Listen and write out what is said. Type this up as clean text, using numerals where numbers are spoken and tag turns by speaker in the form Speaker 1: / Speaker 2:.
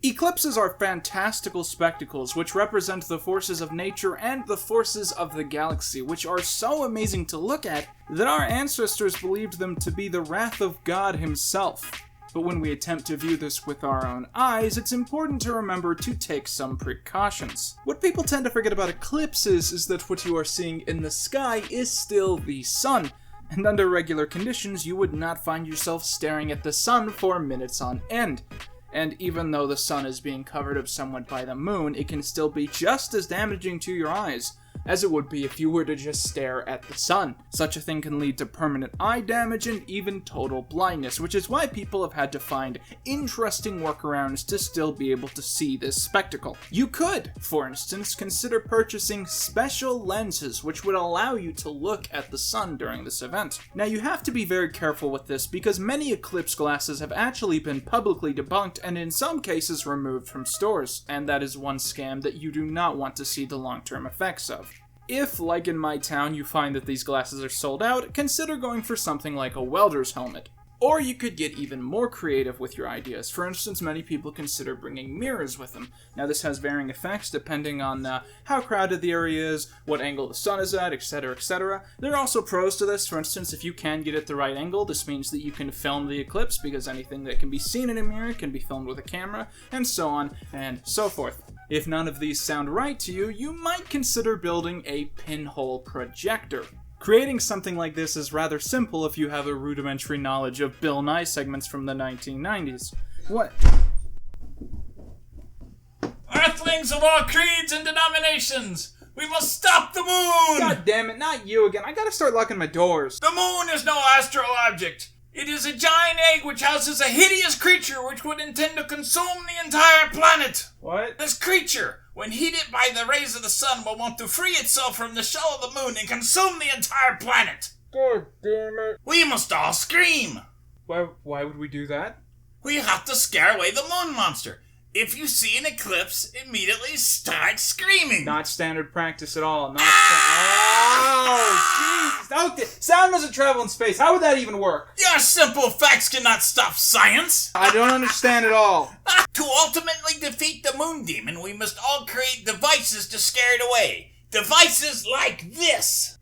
Speaker 1: Eclipses are fantastical spectacles which represent the forces of nature and the forces of the galaxy, which are so amazing to look at that our ancestors believed them to be the wrath of God himself. But when we attempt to view this with our own eyes, it's important to remember to take some precautions. What people tend to forget about eclipses is that what you are seeing in the sky is still the sun, and under regular conditions you would not find yourself staring at the sun for minutes on end. And even though the sun is being covered up somewhat by the moon, it can still be just as damaging to your eyes as it would be if you were to just stare at the sun. Such a thing can lead to permanent eye damage and even total blindness, which is why people have had to find interesting workarounds to still be able to see this spectacle. You could, for instance, consider purchasing special lenses which would allow you to look at the sun during this event. Now you have to be very careful with this because many eclipse glasses have actually been publicly debunked and in some cases removed from stores, and that is one scam that you do not want to see the long-term effects of. If, like in my town, you find that these glasses are sold out, consider going for something like a welder's helmet. Or you could get even more creative with your ideas. For instance, many people consider bringing mirrors with them. Now this has varying effects depending on how crowded the area is, what angle the sun is at, etc, etc. There are also pros to this. For instance, if you can get it the right angle, this means that you can film the eclipse because anything that can be seen in a mirror can be filmed with a camera, and so on and so forth. If none of these sound right to you, you might consider building a pinhole projector. Creating something like this is rather simple if you have a rudimentary knowledge of Bill Nye segments from the 1990s. What?
Speaker 2: Earthlings of all creeds and denominations, we must stop the moon!
Speaker 1: God damn it, not you again. I gotta start locking my doors.
Speaker 2: The moon is no astral object. It is a giant egg which houses a hideous creature which would intend to consume the entire planet.
Speaker 1: What?
Speaker 2: This creature, when heated by the rays of the sun, will want to free itself from the shell of the moon and consume the entire planet.
Speaker 1: God damn it.
Speaker 2: We must all scream.
Speaker 1: Why would we do that?
Speaker 2: We have to scare away the moon monster. If you see an eclipse, immediately start screaming.
Speaker 1: Not standard practice at all. Oh, jeez. Okay. Sound doesn't travel in space. How would that even work?
Speaker 2: Your simple facts cannot stop science.
Speaker 1: I don't understand at all.
Speaker 2: To ultimately defeat the moon demon, we must all create devices to scare it away. Devices like this.